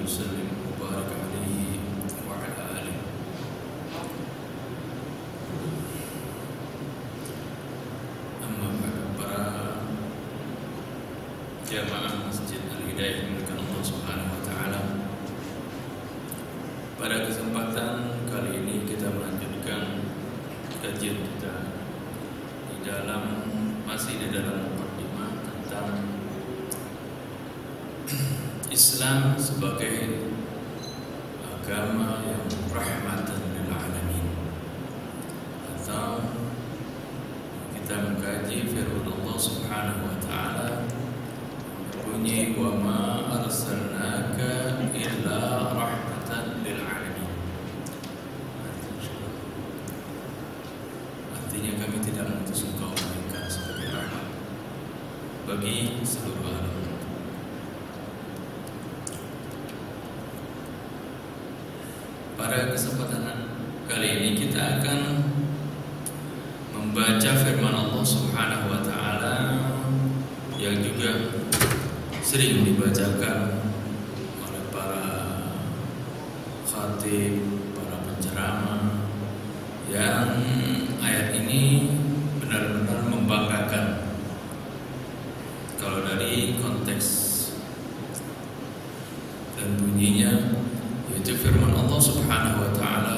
وسلم وبارك عليه وعلى آله. Amma ba'du, para jamaah Masjid Al-Hidayah yang dimuliakan Allah Subhanahu wa taala. Pada kesempatan kali ini kita melanjutkan kajian kita masih di dalam mukadimah tentang Islam sebagai agama yang rahmatan lil alamin, atau kita mengkaji firman Allah Subhanahu wa taala bunyi wa ma arsalnaka illa rahmatan lil alamin. Artinya kami tidak mengutus engkau melainkan sebagai rahmat bagi seluruh alam. Pada kesempatan kali ini kita akan membaca firman Allah Subhanahu wa taala yang juga sering dibacakan oleh para khatib, para penceramah, yang ayat ini benar-benar membanggakan. Kalau dari konteks dan bunyinya, yaitu firman Allah Subhanahu wa taala,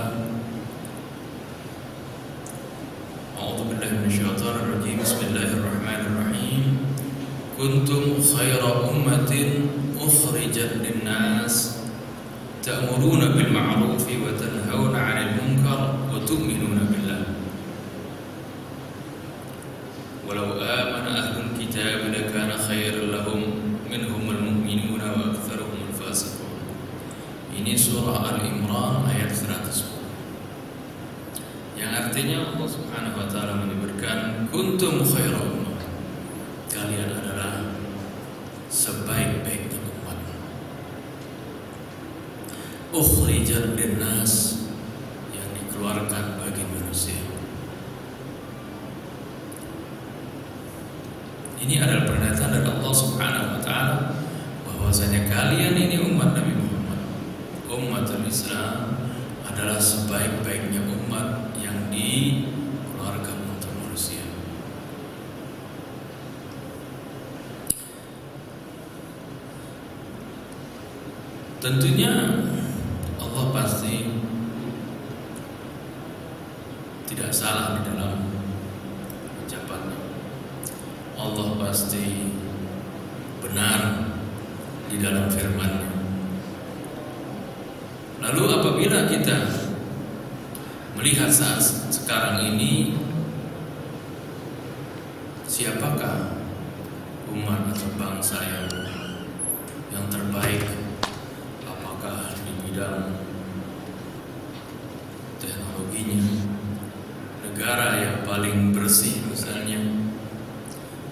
A'udzu billahi minasyaitonir rajim. Bismillahirrahmanirrahim. Kuntum khaira ummatin ukhrijat lin-nas ta'muruna bil ma'rufi wa tanhauna 'anil munkar wa tu'minuna billah. Walau amana ahlul kitab lakana khairan lahum minhumul mu'minuna wa aktsaruhumul fasiqun. Ini surah Al-Imran ayat 110, yang artinya Allah Subhanahu wa taala menyebutkan kuntum khaira ummah, kalian adalah sebaik-baiknya umat, ukhrijat linnas, yang dikeluarkan bagi manusia. Ini adalah pernyataan dari Allah Subhanahu wa taala bahwasanya kalian ini umat Nabi Muhammad, umatul Islam, adalah sebaik-baiknya umat yang dikeluarkan untuk manusia. Tentunya Allah pasti tidak salah di dalam ucapannya. Allah pasti benar di dalam firman-Nya. Lalu apabila kita melihat saat sekarang ini, siapakah umat atau bangsa yang terbaik? Apakah di bidang teknologinya, negara yang paling bersih misalnya,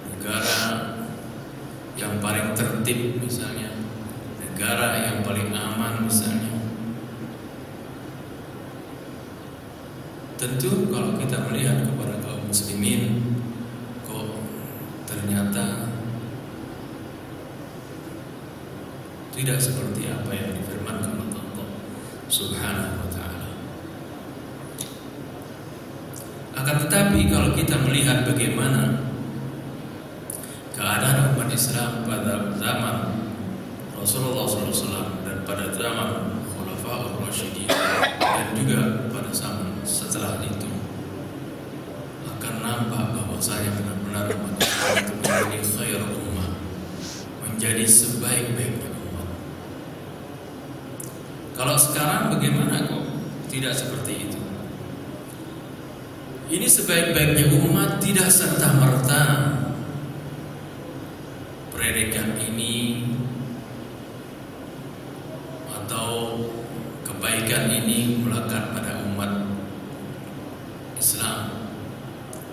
negara yang paling tertib misalnya, negara yang paling aman misalnya? Tentu kalau kita melihat kepada kaum muslimin, kok ternyata tidak seperti apa yang difirmankan oleh Allah Subhanahu wa taala. Akan tetapi kalau kita melihat bagaimana keadaan umat Islam pada zaman Rasulullah SAW dan pada zaman Khulafaur Rasyidin dan juga pada zaman setelah itu, akan nampak bahwasanya benar-benar umat Islam itu menjadi khair ummah, menjadi sebaik-baiknya umat. Kalau sekarang bagaimana kok tidak seperti itu? Ini sebaik-baiknya umat tidak serta-merta predikat ini atau kebaikan ini melekat pada umat Islam.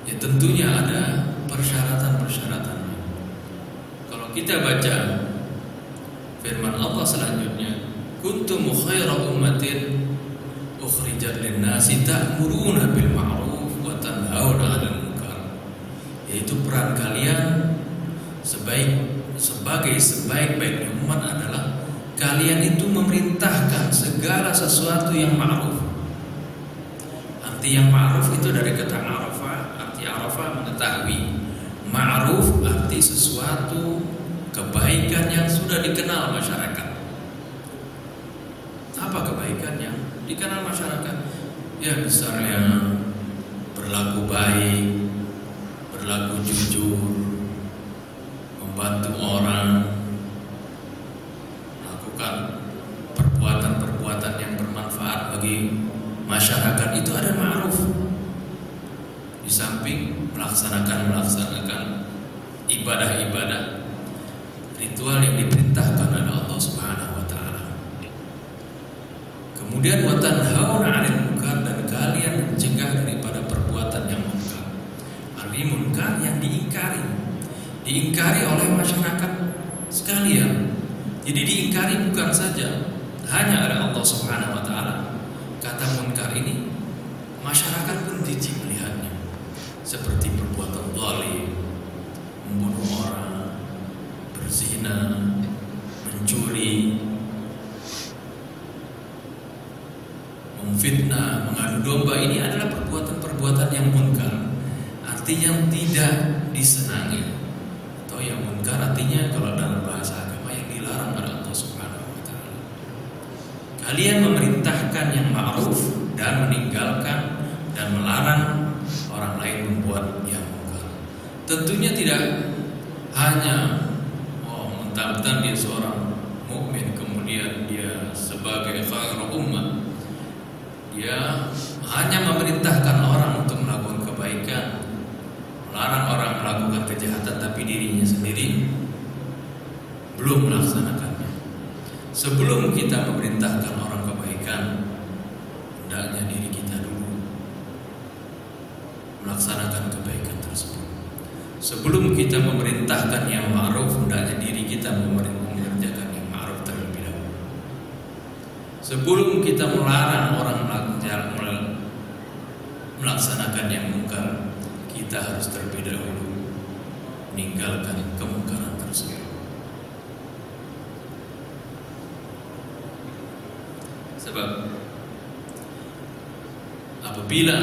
Ya tentunya ada persyaratan-persyaratannya. Kalau kita baca firman Allah selanjutnya, kuntum khaira ummatin ukhrijat lin-nasi ta'muruna bil ma'ruf wa tanhauna 'anil munkar. Yaitu peran kalian sebagai sebaik-baiknya umat adalah kalian itu memerintahkan segala sesuatu yang ma'ruf. Arti yang ma'ruf itu dari kata arafah. Arti arafah mengetahui. Ma'ruf arti sesuatu kebaikan yang sudah dikenal masyarakat. Apa kebaikan yang dikenal masyarakat? Ya misalnya berlaku baik, berlaku jujur, membantu orang, melakukan perbuatan-perbuatan yang bermanfaat bagi masyarakat, itu ada ma'ruf. Di samping melaksanakan ibadah-ibadah, ritual yang diperintahkan oleh Allah Subhanahu wa taala. Kemudian wa tanhauna 'anil munkar, dan kalian mencegah daripada perbuatan yang munkar. Artinya munkar yang diingkari oleh masyarakat sekalian. Jadi diingkari bukan saja hanya oleh Allah Subhanahu wa taala. Kata munkar ini masyarakat pun jijik melihatnya, seperti perbuatan zalim, membunuh orang, berzina, mencuri, memfitnah, mengadu domba. Ini adalah perbuatan-perbuatan yang munkar, artinya yang tidak disenangi. Atau yang munkar artinya kalau dalam bahasa agama yang dilarang oleh Allah Subhanahu wa taala. Kalian memerintahkan yang ma'ruf dan meninggalkan dan melarang orang lain membuat yang munkar. Tentunya tidak hanya mentang-mentang dia seorang mukmin kemudian dia sebagai khairul ummah, dia hanya memerintahkan orang untuk melakukan kebaikan, melarang orang melakukan kejahatan, tapi dirinya sendiri belum melaksanakannya. Sebelum kita memerintahkan orang kebaikan, hendaknya diri kita dulu melaksanakan kebaikan tersebut. Sebelum kita memerintahkan yang ma'ruf, hendaknya diri kita mengerjakan yang ma'ruf terlebih dahulu. Sebelum kita melarang orang melaksanakan yang munkar, kita harus terlebih dahulu meninggalkan kemungkaran tersebut. Sebab apabila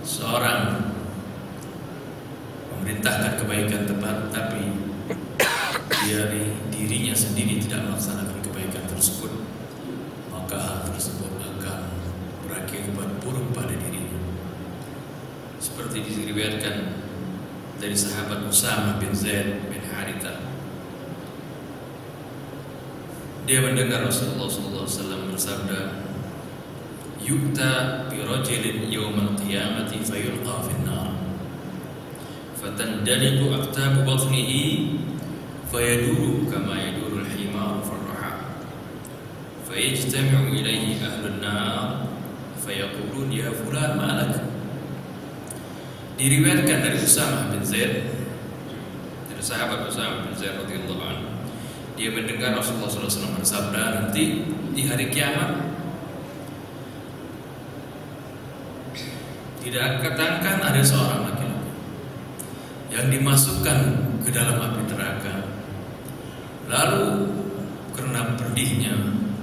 seorang memerintahkan kebaikan tapi dirinya sendiri tidak melaksanakan kebaikan tersebut, maka hal tersebut akan berakibat buruk pada dirinya. Seperti diriwayatkan dari sahabat Usamah bin Zaid bin Harithah, dia mendengar Rasulullah SAW bersabda, "Yukta bi rajulin yawmal qiyamati fayulqa fin nar, fatandaliqu aqtabu batnihi fayaduru kama yaduru al-himar fi ar-raha, fayajtami'u ilayhi ahlun nar fayaqulun ya fulan ma lak." Diriwayatkan dari Usamah bin Zaid, dari sahabat Usamah bin Zaid radhiyallahu anhu, dia mendengar Rasulullah SAW bersabda, nanti di hari kiamat tidak katakan ada seorang laki-laki yang dimasukkan ke dalam api neraka, lalu karena pedihnya,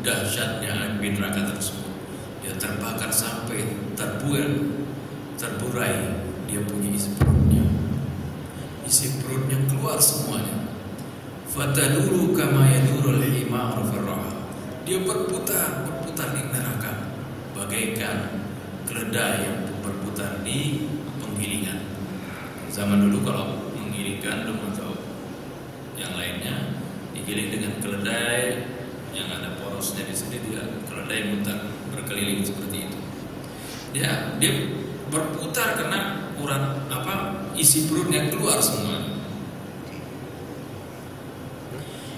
dahsyatnya api neraka tersebut, dia terbakar sampai terburai dia punya isi perutnya keluar semuanya. Fataduru kama yadurul himar fil raha, dia berputar di neraka bagaikan keledai yang berputar di penggilingan. Zaman dulu kalau menggiling gandum atau yang lainnya digiling dengan keledai yang ada porosnya di sini, dia keledai mutar berkeliling seperti itu. Dia berputar karena isi perutnya keluar semua.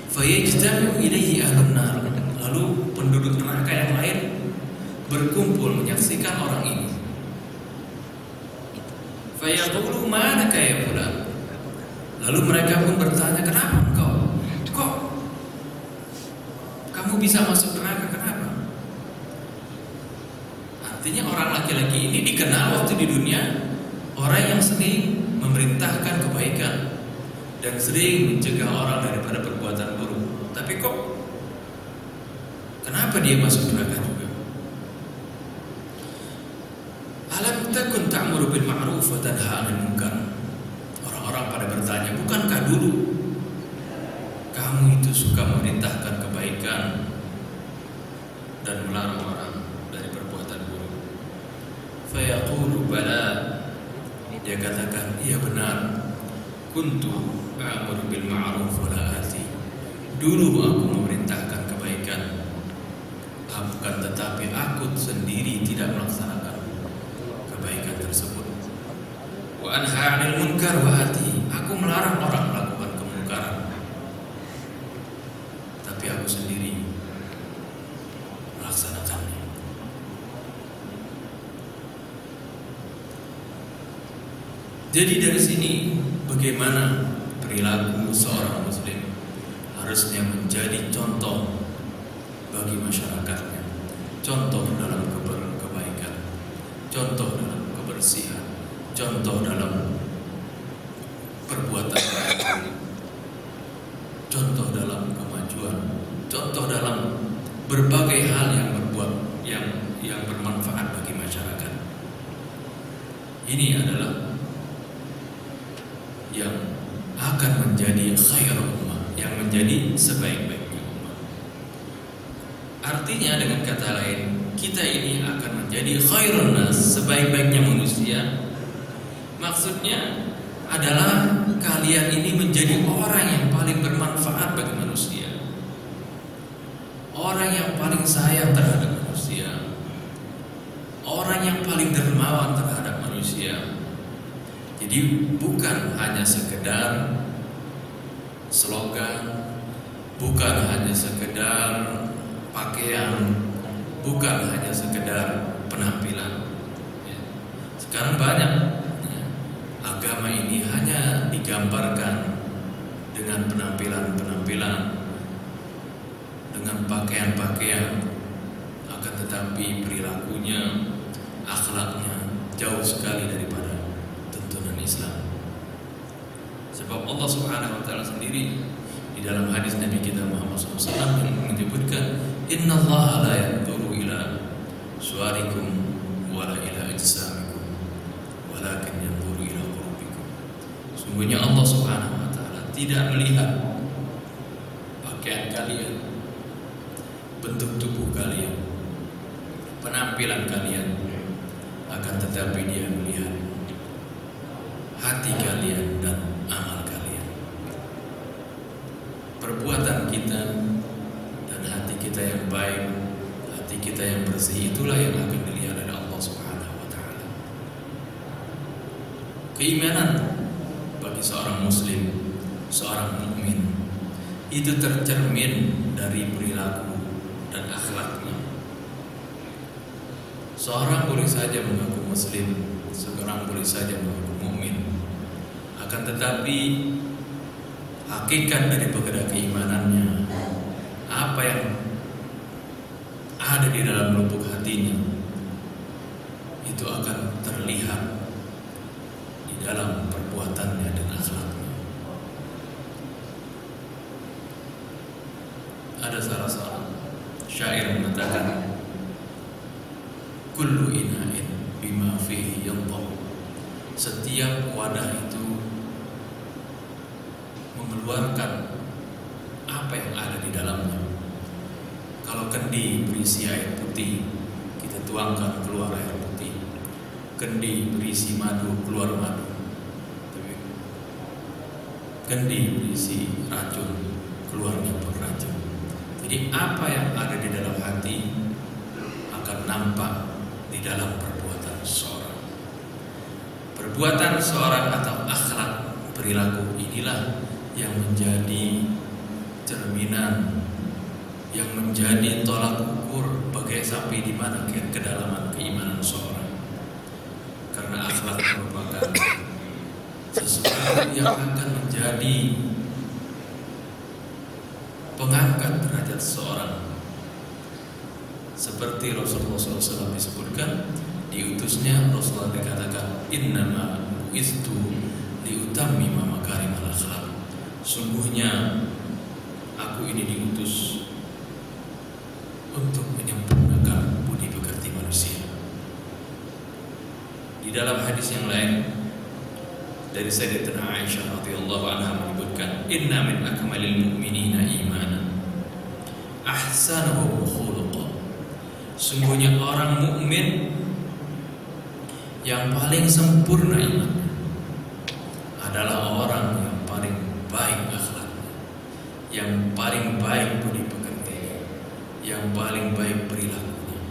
Fayajtami'u ilaihi ahlun nar, lalu penduduk neraka yang lain berkumpul menyaksikan orang ini. Fayaqulu manaka ya fulan, lalu mereka pun bertanya, kenapa kok kamu bisa masuk neraka, kenapa? Artinya orang laki-laki ini dikenal waktu di dunia orang yang sering memerintahkan kebaikan dan sering mencegah orang daripada perbuatan buruk. Tapi kok Kenapa dia masuk neraka juga? Alam takun ta'muru bil ma'ruf wa tanha 'anil munkar. Orang-orang pada bertanya, bukankah dulu kamu itu suka memerintahkan kebaikan dan melarang orang dari perbuatan buruk? Fayaqulu bala. Dia katakan, iya benar. Kuntu a'muru bil ma'ruf wa la ati. Dulu aku memerintahkan kebaikan, akan tetapi aku sendiri tidak melaksanakan kebaikan tersebut. Wa anha 'anil munkar wa ati. Aku melarang orang melakukan kemungkaran, tapi aku sendiri melaksanakannya. Jadi dari sini bagaimana perilaku seorang muslim harusnya menjadi contoh bagi masyarakatnya, contoh dalam kebaikan, contoh dalam kebersihan, contoh dalam perbuatan baik, contoh dalam kemajuan, contoh dalam berbagai hal yang yang bermanfaat bagi masyarakat. Ini adalah yang akan menjadi khairul ummah, yang menjadi sebaik-baiknya ummah. Artinya dengan kata lain, kita ini akan menjadi khairun nas, sebaik-baiknya manusia. Maksudnya adalah kalian ini menjadi orang yang paling bermanfaat bagi manusia, orang yang paling sayang terhadap manusia, orang yang paling dermawan terhadap manusia. Jadi bukan hanya sekedar slogan, bukan hanya sekedar pakaian, bukan hanya sekedar penampilan. Sekarang banyak agama ini hanya digambarkan dengan penampilan-penampilan, dengan pakaian-pakaian, akan tetapi perilakunya, akhlaknya jauh sekali daripada Islam. Sebab Allah Subhanahu wa taala sendiri di dalam hadis Nabi kita Muhammad SAW yang menyebutkan, innallaha la yanzuru ila suwarikum wala ila ajsamikum walakin yanzuru ila qulubikum. Sungguhnya Allah Subhanahu wa taala tidak melihat pakaian kalian, bentuk tubuh kalian, penampilan kalian, akan tetapi Dia melihat hati kalian dan amal kalian. Perbuatan kita dan hati kita yang baik, hati kita yang bersih, itulah yang akan dilihat oleh Allah Subhanahu wa taala. Keimanan bagi seorang muslim, seorang mukmin, itu tercermin dari perilaku dan akhlaknya. Seorang boleh saja mengaku muslim, seorang boleh saja mengaku mukmin, akan tetapi hakikat daripada keimanannya, apa yang ada di dalam lubuk hatinya, itu akan terlihat di dalam perbuatannya dan akhlaknya. Ada salah seorang syair mengatakan, kullu ina'in bima fihi yantahu. Setiap wadah itu mengeluarkan apa yang ada di dalamnya. Kalau kendi berisi air putih, kita tuangkan keluar air putih. Kendi berisi madu, keluar madu. Kendi berisi racun, keluarnya pun racun. Jadi apa yang ada di dalam hati akan nampak di dalam perbuatan seorang. Perbuatan seorang atau akhlak, perilaku inilah yang menjadi cerminan, yang menjadi tolak ukur bagai sampai di mana kedalaman keimanan seorang. Karena akhlak merupakan sesuatu yang akan menjadi pengangkat derajat seorang. Seperti Rasulullah SAW disebutkan, diutusnya Rasulullah dikatakan, innama bu'istu liutammima makarimal akhlaq. Sungguhnya aku ini diutus untuk menyempurnakan budi pekerti manusia. Di dalam hadis yang lain dari Sayyidatina Aisyah radhiyallahu anha menyebutkan, inna min akmalil mu'minina imanan ahsanuhum khuluqan. Sungguhnya orang mukmin yang paling sempurna iman adalah orang yang paling baik akhlaknya, yang paling baik budi pekertinya, yang paling baik perilakunya.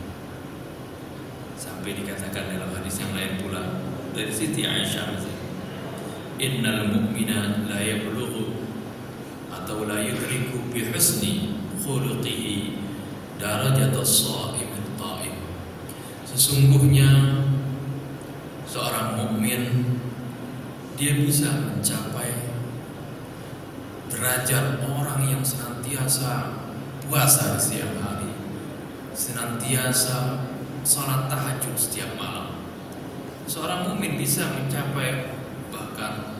Sampai dikatakan dalam hadis yang lain pula dari Siti Aisyah, innal mu'mina la yablughu atau la yudriku bi husni khuluqihi darajat as-sha'im at-ta'im. Sesungguhnya seorang mukmin dia bisa mencapai derajat orang yang senantiasa puasa di siang hari, senantiasa salat tahajud setiap malam. Seorang mukmin bisa mencapai bahkan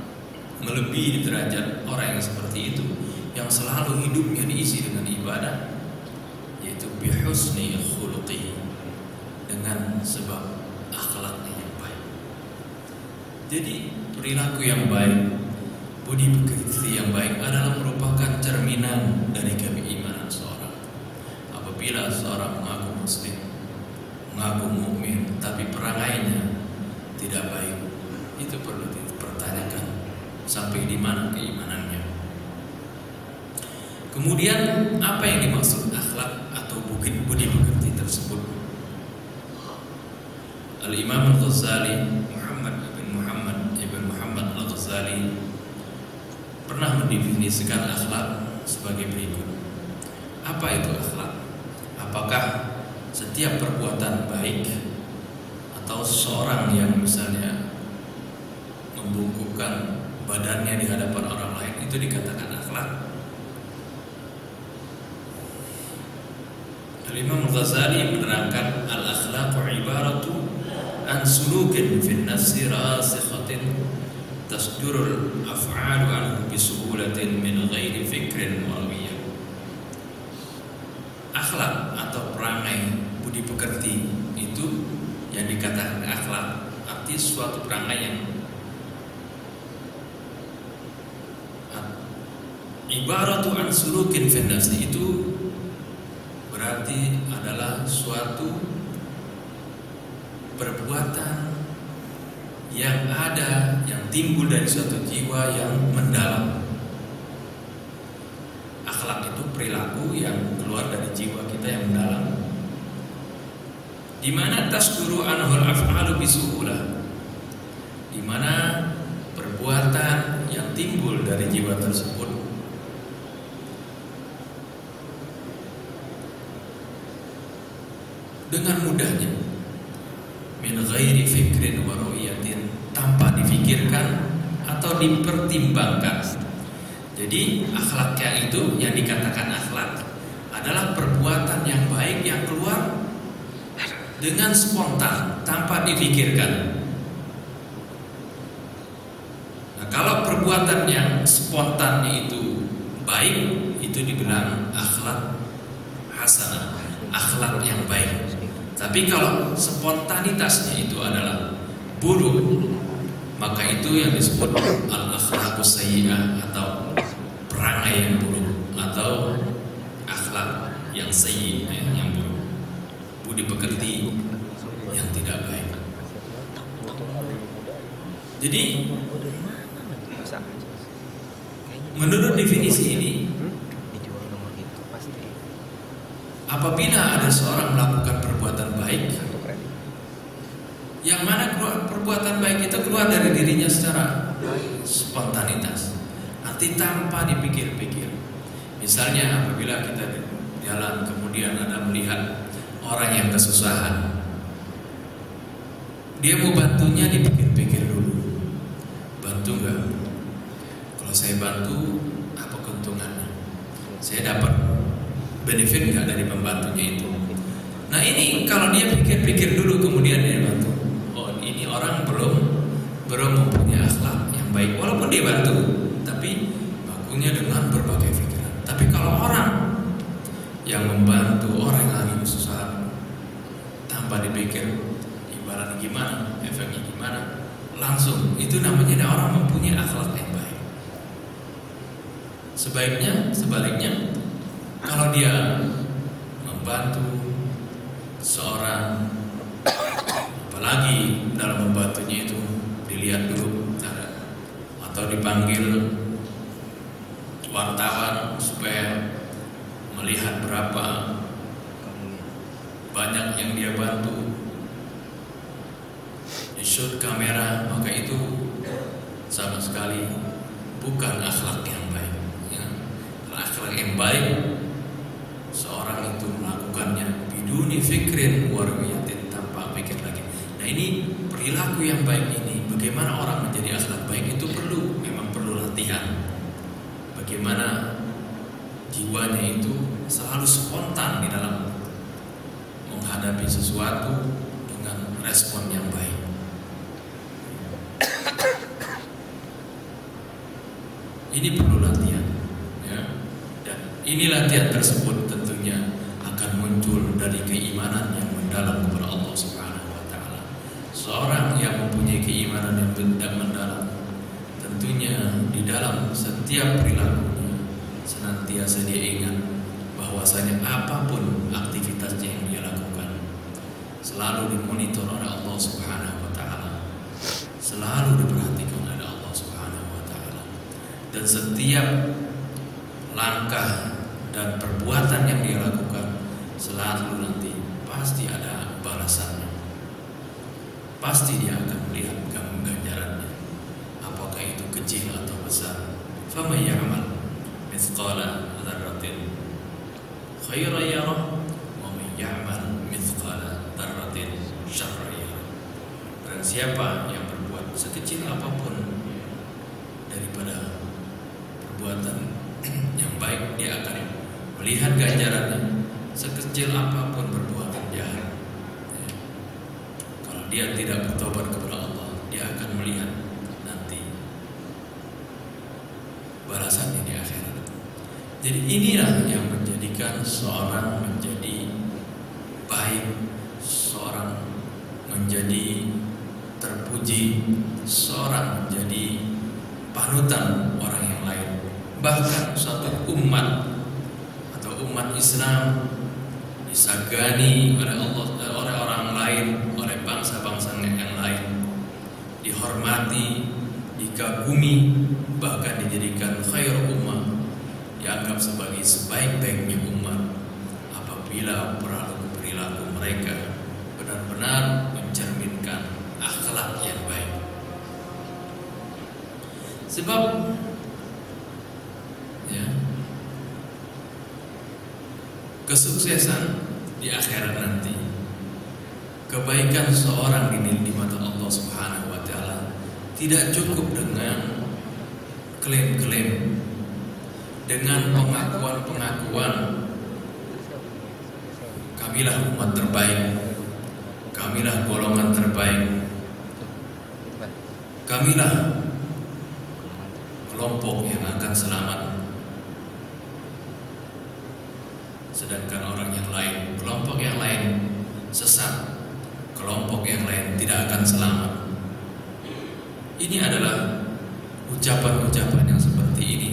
melebihi derajat orang yang seperti itu, yang selalu hidupnya diisi dengan ibadah, yaitu bihusni khuluqi, dengan sebab akhlaknya yang baik. Jadi perilaku yang baik, budi pekerti yang baik adalah merupakan cerminan dari keimanan seorang. Apabila seorang mengaku muslim, mengaku mukmin, tapi perangainya tidak baik, itu perlu dipertanyakan sampai di mana keimanannya. Kemudian apa yang dimaksud akhlak atau budi pekerti tersebut? Al-Imam Al-Ghazali, Muhammad ibn Muhammad Al-Ghazali pernah mendefinisikan akhlak sebagai berikut. Apa itu akhlak? Apakah setiap perbuatan baik atau seseorang yang misalnya membungkukkan badannya di hadapan orang lain itu dikatakan akhlak? Al-Imam Al-Ghazali menerangkan al-akhlaqu ibaratu an sulukin fin nafsi rasikhatin tasdurul af'alu anhu bisuhulatin min ghairi fikrin walawiyah. Akhlak atau perangai budi pekerti itu yang dikatakan akhlak, arti suatu perangai yang ibaratu an sulukin fin nafsi, itu berarti adalah suatu perbuatan yang ada, yang timbul dari suatu jiwa yang mendalam. Akhlak itu perilaku yang keluar dari jiwa kita yang mendalam, di mana tasduru anhul af'alu bisuhulah, di mana perbuatan yang timbul dari jiwa tersebut dengan mudahnya, min ghairi fikrin wa ru'yatin, tanpa difikirkan atau dipertimbangkan. Jadi akhlaknya itu, yang dikatakan akhlak adalah perbuatan yang baik yang keluar dengan spontan tanpa difikirkan. Nah, kalau perbuatan yang spontannya itu baik, itu dibilang akhlak hasanah, akhlak yang baik. Tapi kalau spontanitasnya itu adalah buruk, maka itu yang disebut al-akhlaqus sayyi'ah, atau perangai yang buruk, atau akhlak yang sayyi', yang buruk, budi pekerti yang tidak baik. Jadi menurut definisi ini, apabila ada seorang melakukan perbuatan baik, yang mana perbuatan baik itu keluar dari dirinya secara spontanitas, arti tanpa dipikir-pikir. Misalnya apabila kita jalan kemudian ada melihat orang yang kesusahan, dia mau bantunya dipikir-pikir dulu, bantu nggak? Kalau saya bantu, apa keuntungannya? Saya dapat benefit nggak dari pembantunya itu? Nah ini kalau dia pikir-pikir dulu kemudian dia bantu, oh ini orang belum mempunyai akhlak yang baik, walaupun dia bantu, tapi bakunya dengan berbagai pikiran. Tapi kalau orang yang membantu orang yang lagi kesusahan tanpa dipikir ibaratnya gimana, efeknya gimana, langsung. Itu namanya orang mempunyai akhlak yang baik. Sebaliknya kalau dia membantu seorang, apalagi dalam membantunya itu dilihat dulu atau dipanggil wartawan supaya melihat berapa banyak yang dia bantu, di shoot kamera, maka itu sama sekali bukan akhlak yang baik ya. Akhlak yang baik, seorang itu melakukannya biduni fikrin warwiyatin, tanpa pikir lagi. Nah ini perilaku yang baik ini, bagaimana orang menjadi akhlak baik itu memang perlu latihan. Bagaimana jiwanya itu selalu spontan di dalam menghadapi sesuatu dengan respon yang baik. Ini perlu latihan ya. Dan ini latihan tersebut tentunya akan muncul dari keimanan yang mendalam kepada Allah Subhanahu wa taala. Seorang yang mempunyai keimanan yang mendalam, tentunya di dalam setiap perilakunya senantiasa dia ingat bahwasanya apapun aktivitasnya yang dia lakukan selalu dimonitor oleh Allah Subhanahu wa taala, selalu diperhatikan oleh Allah Subhanahu wa taala. Dan setiap langkah dan perbuatan yang dia lakukan selalu nanti pasti ada balasannya. Pasti dia akan melihat ganjarannya, apakah itu kecil atau besar. Faman ya'mal mithqala dzarratin khairan yarah wa man ya'mal mithqala dzarratin syarran yarah. Dan siapa yang berbuat sekecil apapun daripada perbuatan yang baik, dia akan melihat ganjarannya. Sekecil apapun perbuatan jahat, kalau dia tidak bertobat kepada Allah, dia akan melihat nanti balasannya di akhirat. Jadi inilah yang menjadikan seorang menjadi baik, seorang menjadi terpuji, seorang menjadi panutan orang yang lain. Bahkan suatu umat atau umat Islam disegani oleh Allah, oleh orang lain, oleh bangsa-bangsa yang lain, dihormati, dikagumi, bahkan dijadikan khair ummah, dianggap sebagai sebaik-baiknya umat apabila perilaku mereka benar-benar mencerminkan akhlak yang baik. Sebab ya, kesuksesan di akhirat nanti, kebaikan seorang di mata Allah Subhanahu wa taala tidak cukup dengan klaim-klaim, dengan pengakuan-pengakuan kamilah umat terbaik, kamilah golongan terbaik, kamilah kelompok yang akan selamat. Sedangkan orang yang lain, kelompok yang lain sesat, kelompok yang lain tidak akan selamat. Ini adalah ucapan-ucapan yang seperti ini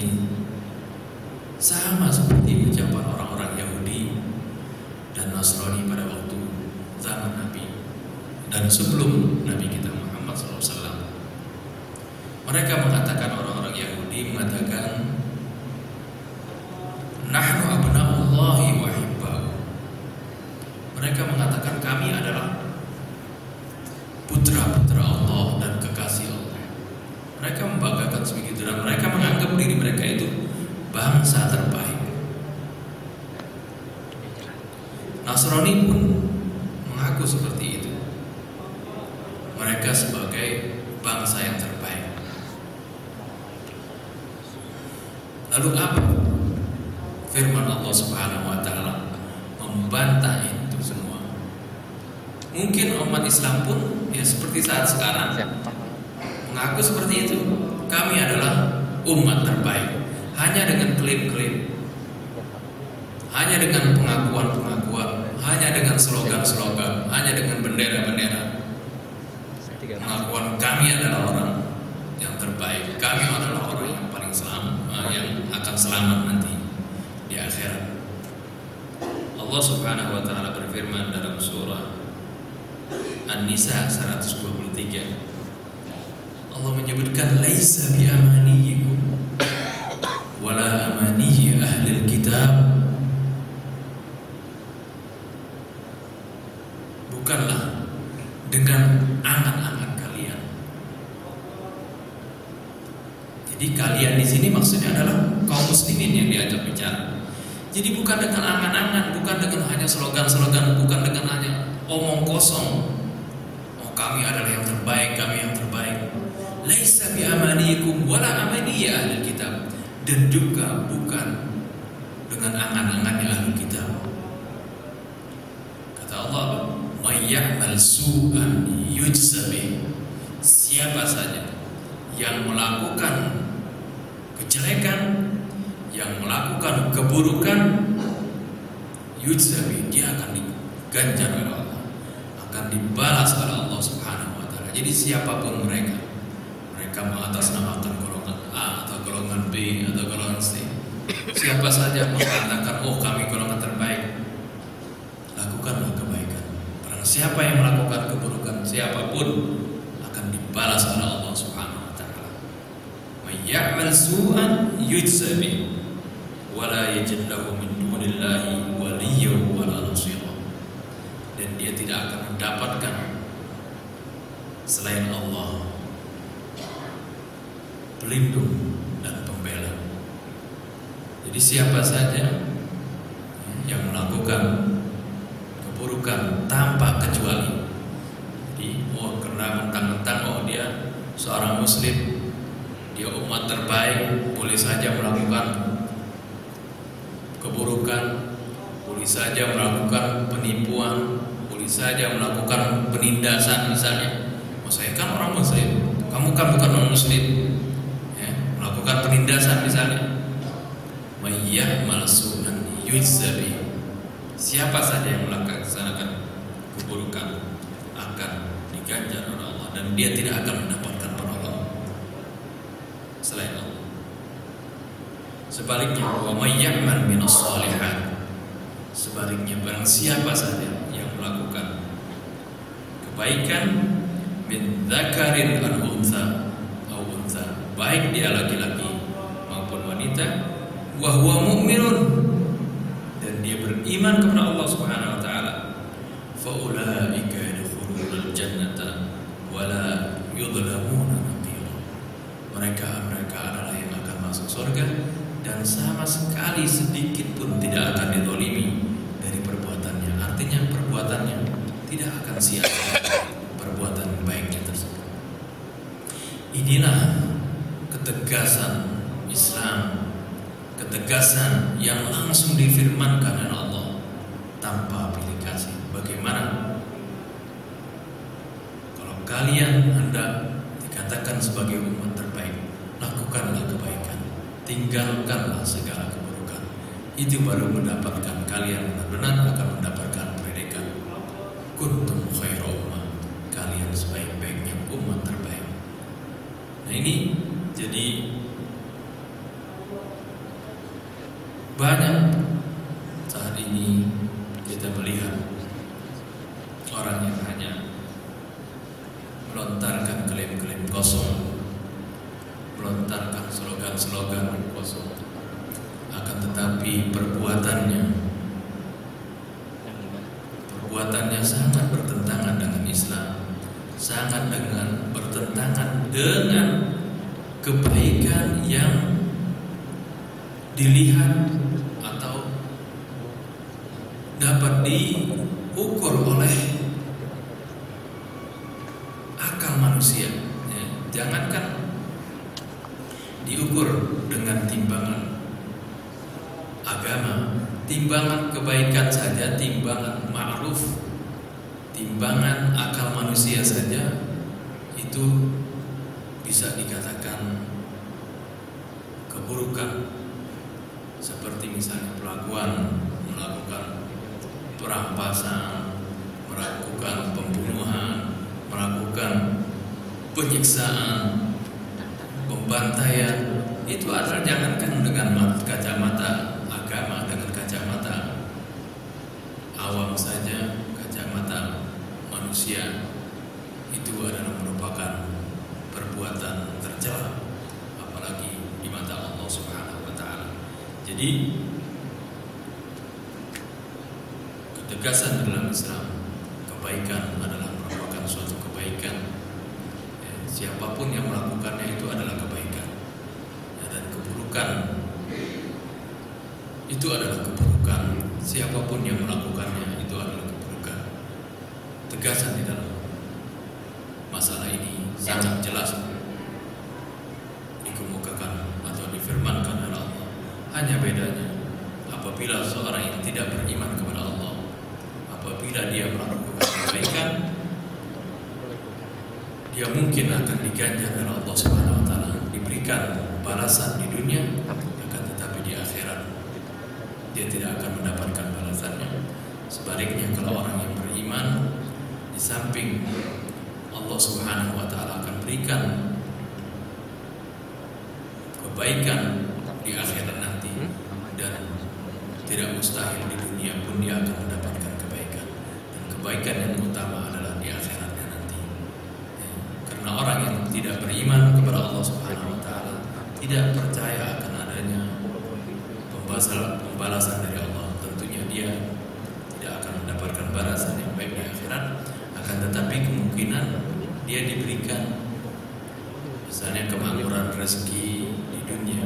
sama seperti ucapan orang-orang Yahudi dan Nasrani pada waktu zaman Nabi dan sebelum Nabi kita Muhammad SAW. Mereka mengatakan, orang-orang Yahudi mengatakan, nahnu abna'ullahi wa hibba'u. Mereka mengatakan kami adalah putra-putra Allah dan kekasih Allah. Mereka membanggakan sebegitu, dan mereka menganggap diri mereka itu bangsa terbaik. Nasrani pun mengaku seperti itu, mereka sebagai bangsa yang terbaik. Lalu apa firman Allah Subhanahu wa taala membantah itu semua? Mungkin umat Islam pun ya seperti saat sekarang mengaku seperti itu, kami adalah umat terbaik, hanya dengan klaim-klaim, hanya dengan pengakuan-pengakuan, hanya dengan slogan-slogan, hanya dengan bendera-bendera. Pengakuan kami adalah orang yang terbaik, kami adalah orang yang paling selamat, yang akan selamat nanti di akhirat. Allah Subhanahu wa taala berfirman dalam surah An-Nisa 123. Allah menyebutkan laisa bi amaniyikum wala amaniyi ahlil kitab. Bukanlah dengan angan-angan kalian. Jadi kalian di sini maksudnya adalah kaum muslimin yang diajak bicara. Jadi bukan dengan angan-angan, bukan dengan hanya slogan-slogan, bukan dengan hanya omong kosong. Oh, kami adalah yang terbaik, kami yang terbaik. Laisa bi amaniyikum wala amaniyi ahlil kitab. Dan juga bukan dengan angan-angannya ahli kitab. Kata Allah, may ya'mal su'an yujza bih. Siapa saja yang melakukan kejelekan, yang melakukan keburukan, yujza bih, dia akan diganjar oleh Allah, akan dibalas oleh Allah Subhanahu wa taala. Jadi siapapun mereka mengatasnamakan golongan A atau golongan B atau golongan C, siapa saja mengatakan oh kami golongan terbaik, lakukanlah kebaikan. Barang siapa yang melakukan keburukan, siapapun akan dibalas oleh Allah Subhanahu wa taala. May ya'mal su'an yujza bih wala yajid lahu min dunillahi waliyyan wala nasira. Dan dia tidak akan mendapatkan selain Allah pelindung dan pembela. Jadi siapa saja yang melakukan keburukan tanpa kecuali, jadi karena mentang-mentang dia seorang muslim, dia umat terbaik, boleh saja melakukan keburukan, boleh saja melakukan penipuan, boleh saja melakukan penindasan misalnya. Oh, saya kan orang muslim, kamu kan bukan non muslim, melakukan penindasan misalnya. Mayyah malsunan yujzabi. Siapa saja yang melaksanakan keburukan akan diganjar oleh Allah, dan dia tidak akan mendapatkan penolong selain Allah. Sebaliknya, wa mayyamal minas shalihat. Sebaliknya, barang siapa saja yang melakukan kebaikan, min dzakarin aw untha, baik dia laki-laki maupun wanita, wa huwa mu'minun, dan dia beriman kepada Allah Subhanahu wa taala, fa ulaika yadkhulunal jannata wa la yudlamuna naqira. Mereka adalah yang akan masuk surga dan sama sekali sedikit pun tidak akan dizalimi dari perbuatannya. Artinya perbuatannya tidak akan sia-sia, perbuatan baiknya tersebut. Inilah ketegasan Islam, ketegasan yang langsung difirmankan oleh Allah tanpa pilih kasih. Bagaimana kalau kalian hendak dikatakan sebagai umat terbaik, lakukanlah kebaikan, tinggalkanlah segala keburukan. Itu baru mendapatkan, kalian benar-benar akan mendapatkan predikat kuntum khairu ummah, kalian sebaik-baiknya umat terbaik. Nah, ini jadi banyak saat ini kita melihat orang yang hanya melontarkan klaim-klaim kosong, melontarkan slogan-slogan kosong, akan tetapi perbuatannya sangat bertentangan dengan Islam, sangat bertentangan dengan kebaikan yang dilihat atau dapat diukur oleh akal manusia. Jangankan diukur dengan timbangan agama, timbangan kebaikan saja, timbangan ma'ruf, timbangan akal manusia saja, itu bisa dikatakan keburukan. Seperti misalnya perlakuan melakukan perampasan, melakukan pembunuhan, melakukan penyiksaan, pembantaian, itu adalah jangankan dengan kacamata agama, dengan kacamata awam saja, kacamata manusia, itu adalah merupakan perbuatan tercela, apalagi di mata Allah Subhanahu wa taala. Jadi ketegasan dalam Islam, kebaikan adalah merupakan suatu kebaikan. Siapapun yang melakukannya itu adalah kebaikan, dan keburukan itu adalah keburukan. Siapapun yang melakukannya itu adalah keburukan. Tegasan di dalam masalah ini sangat jelas dikemukakan atau difirmankan oleh Allah. Hanya bedanya apabila seorang yang tidak beriman kepada Allah, apabila dia melakukan kebaikan, dia mungkin akan diganjar oleh Allah Subhanahu wa taala, diberikan balasan di dunia, akan tetapi di akhirat dia tidak akan mendapatkan balasannya. Sebaliknya, kalau orang yang beriman, di samping Allah Subhanahu wa taala akan berikan kebaikan di akhirat nanti, dan tidak mustahil di dunia pun dia akan mendapatkan kebaikan. Dan kebaikan yang utama adalah di akhiratnya nanti. Karena orang yang tidak beriman kepada Allah Subhanahu wa taala, tidak percaya akan adanya pembalasan dari Allah, tentunya dia tidak akan mendapatkan balasan yang baik di akhirat. Akan tetapi kemungkinan dia diberikan misalnya kemakmuran rezeki di dunia,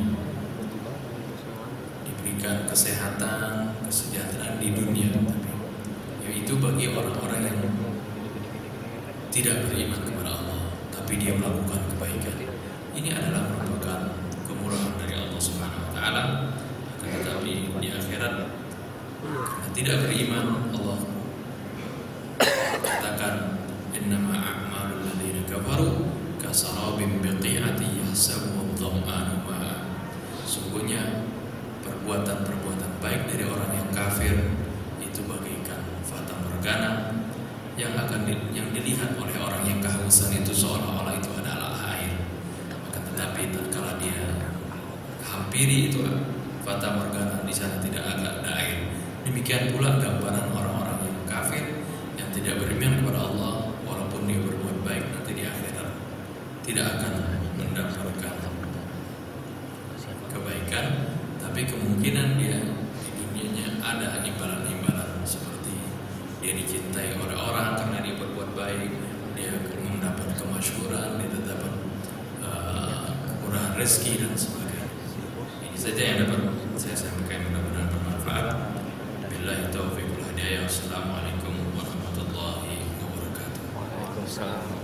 diberikan kesehatan, kesejahteraan di dunia, yaitu bagi orang-orang yang tidak beriman kepada Allah tapi dia melakukan kebaikan. Ini adalah merupakan kemurahan dari Allah Subhanahu wa taala. Akan tetapi di akhirat, karena tidak beriman, Allah katakan innama a'malul ladzina kafaru kasarabin biqi'ati yahsabuhu dhama'anu ma'a. Sungguhnya perbuatan-perbuatan baik dari orang yang kafir itu bagaikan fata morgana yang dilihat oleh orang yang kehausan itu seolah-olah itu adalah air. Akan tetapi tatkala dia hampiri itu fata morgana, di sana tidak ada air. Demikian pula gambaran orang-orang yang kafir yang tidak beriman kepada Allah, walaupun dia berbuat baik, nanti di akhirat tidak akan mendapatkan kebaikan, tapi kemungkinan dia di dunianya ada imbalan-imbalan, seperti dia dicintai oleh orang karena dia berbuat baik, dia mendapat kemasyhuran, dia dapat kemurahan rezeki dan sebagainya. Ini saja yang dapat saya sampaikan, mudah-mudahan bermanfaat. Billahi taufiq wal hidayah. Assalamualaikum warahmatullahi wabarakatuh. Waalaikumsalam.